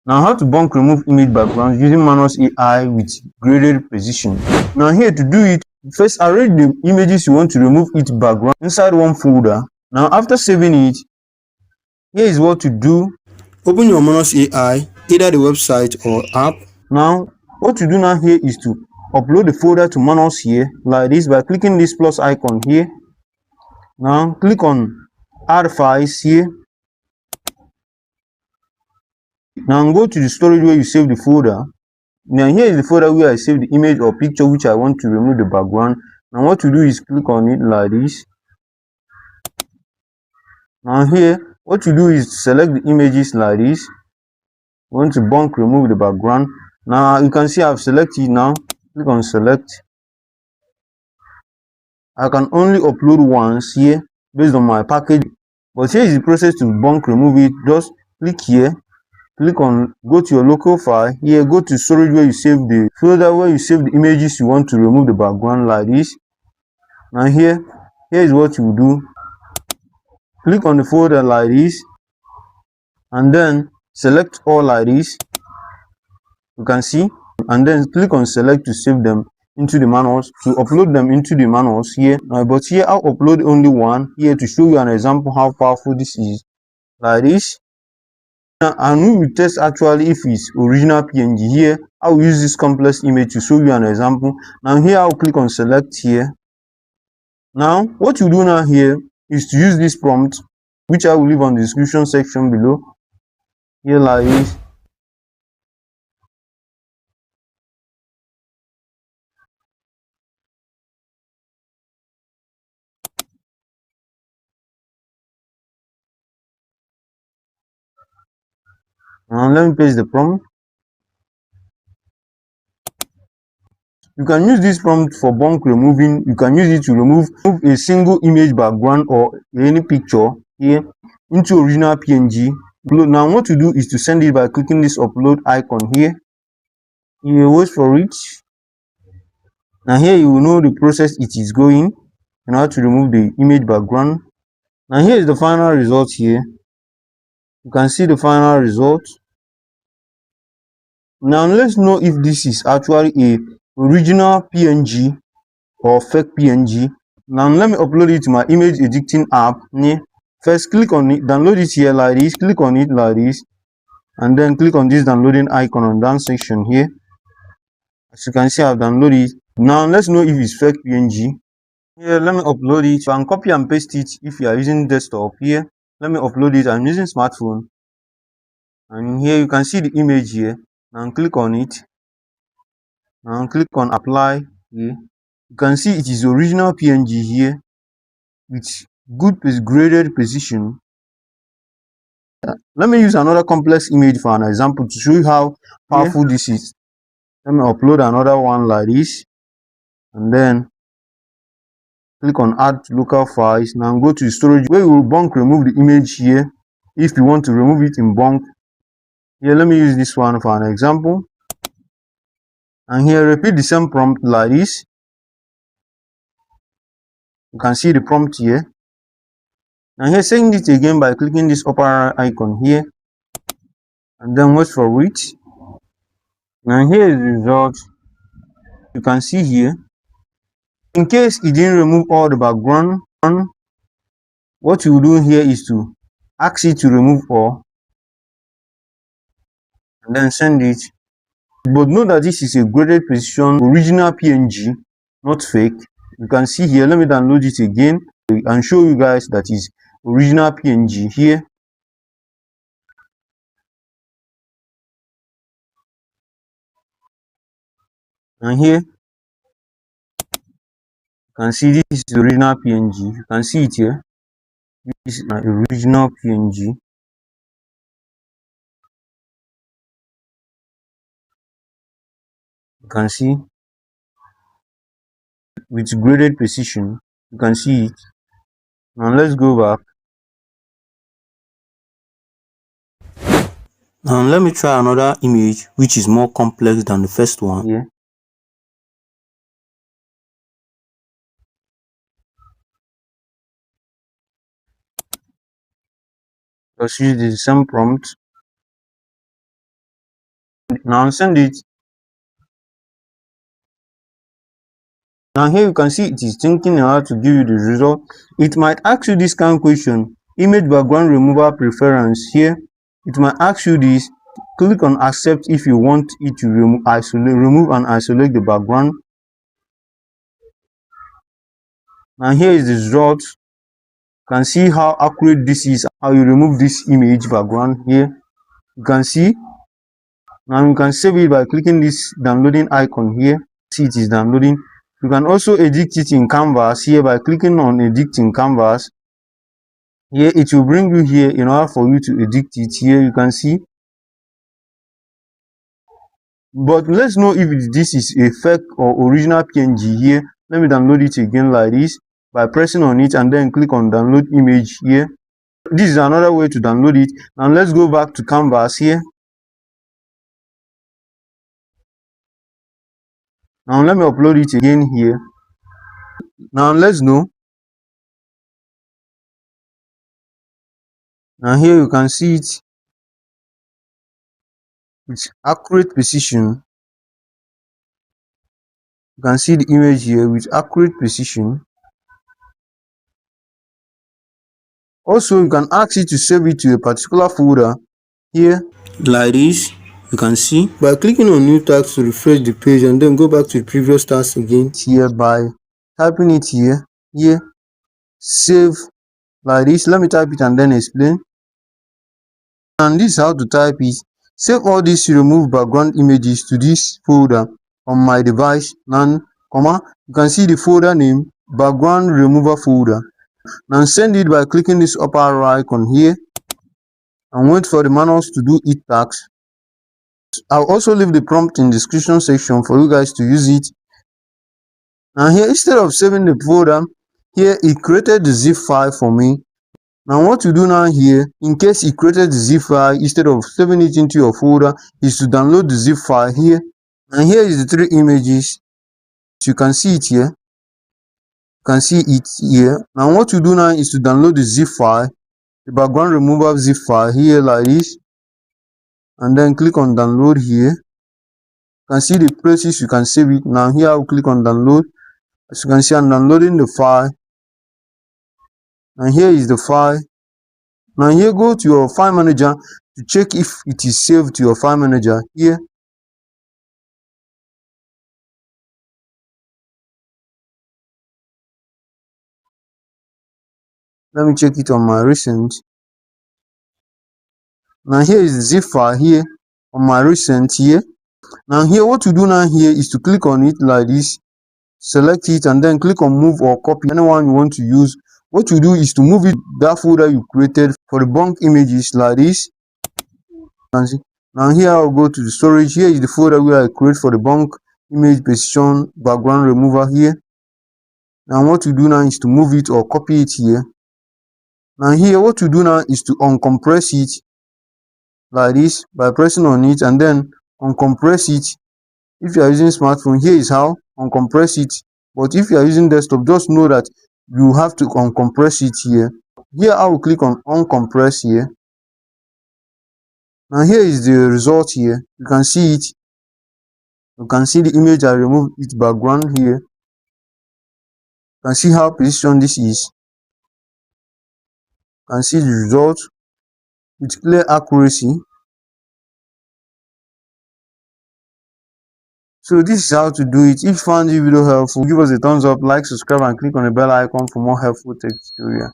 Now, how to bulk remove image backgrounds using Manus AI with graded precision. Now, here to do it, first arrange the images you want to remove each background inside one folder. Now, after saving it, here is what to do. Open your Manus AI, either the website or app. Now, what to do now here is to upload the folder to Manus here, like this, by clicking this plus icon here. Now, click on Add Files here. Now go to the storage where you save the folder. Now here is the folder where I save the image or picture which I want to remove the background. Now what to do is click on it like this. Now here, what you do is select the images like this. You want to bulk remove the background. Now you can see I've selected now. Click on select. I can only upload once here based on my package. But here is the process to bulk remove it. Just click here. Click on, go to your local file here, go to storage where you save the folder where you save the images you want to remove the background like this. Now here is what you do. Click on the folder like this and then select all like this, you can see, and then click on select to save them into the Manus, to upload them into the Manus here. But here I'll upload only one here to show you an example how powerful this is, like this. And we will test actually if it's original PNG. Here I will use this complex image to show you an example. Now here I'll click on select here. Now what you do now here is to use this prompt, which I will leave on the description section below here, like this. Now let me paste the prompt. You can use this prompt for bulk removing. You can use it to remove a single image background or any picture here into original PNG. Now what to do is to send it by clicking this upload icon here. You wait for it. Now here you will know the process it is going and how to remove the image background. Now here is the final result here. You can see the final result. Now let's know if this is actually a original PNG or fake PNG. Now let me upload it to my image editing app. First click on it, download it here like this, click on it like this, and then click on this downloading icon on down section here. As you can see, I've downloaded it. Now let's know if it's fake PNG. Here, let me upload it. You can copy and paste it if you are using desktop. Here, let me upload it. I'm using smartphone. And here you can see the image here. Now click on it. Now click on apply here. You can see it is original PNG here with good graded precision. Let me use another complex image for an example to show you how powerful this is. Let me upload another one like this and then click on add to local files. Now go to storage where you will bulk remove the image here if you want to remove it in bulk. Here, let me use this one for an example. And here, repeat the same prompt like this. You can see the prompt here. And here, send it again by clicking this upper icon here. And then wait for it. And here is the result. You can see here. In case it didn't remove all the background, what you do here is to ask it to remove all. And then send it. But note that this is a graded precision original PNG, not fake. You can see here, let me download it again and show you guys that is original PNG here. And here you can see this is the original PNG. You can see it here. This is my original PNG. You can see with graded precision. You can see it. Now let's go back. Now let me try another image which is more complex than the first one. Yeah. Just use the same prompt. Now send it. Now here you can see it is thinking how to give you the result. It might ask you this kind of question, image background removal preference. Here it might ask you this. Click on accept if you want it to remove and isolate the background. Now here is the result. You can see how accurate this is, how you remove this image background. Here you can see. Now you can save it by clicking this downloading icon here. See it is downloading. You can also edit it in canvas here by clicking on edit in canvas. Here it will bring you here in order for you to edit it. Here you can see. But let's know if this is a fake or original PNG. Here let me download it again like this by pressing on it and then click on download image here. This is another way to download it. Now let's go back to canvas here. Now let me upload it again here. Now let's know. Now here you can see it with accurate precision. You can see the image here with accurate precision. Also you can ask it to save it to a particular folder here like this. You can see by clicking on new task to refresh the page and then go back to the previous task again here by typing it here save like this. Let me type it and then explain. And this is how to type it. Save all these remove background images to this folder on my device. Now you can see the folder name background remover folder. Now send it by clicking this upper arrow icon here and wait for the Manus to do its task. I'll also leave the prompt in the description section for you guys to use it. Now here, instead of saving the folder, here it created the zip file for me. Now what you do now here, in case it created the zip file, instead of saving it into your folder, is to download the zip file here. And here is the three images. You can see it here. You can see it here. Now what you do now is to download the zip file, the background remover zip file here like this. And then click on download here. You can see the places you can save it. Now here I'll click on download. As you can see, I'm downloading the file. And here is the file. Now here, go to your file manager to check if it is saved to your file manager here. Let me check it on my recent. Now here is the zip file here on my recent here. Now here, what to do now here is to click on it like this, select it and then click on move or copy anyone you want to use. What you do is to move it that folder you created for the bulk images like this. Now here I'll go to the storage. Here is the folder where I create for the bulk image precision background remover here. Now what you do now is to move it or copy it here. Now here, what you do now is to uncompress it like this by pressing on it and then uncompress it. If you are using smartphone, here is how uncompress it. But if you are using desktop, just know that you have to uncompress it here. Here I will click on uncompress here. Now here is the result here. You can see it. You can see the image I removed its background here. You can see how precision this is. You can see the result with clear accuracy. So this is how to do it. If you found this video helpful, give us a thumbs up, like, subscribe and click on the bell icon for more helpful tech tutorials.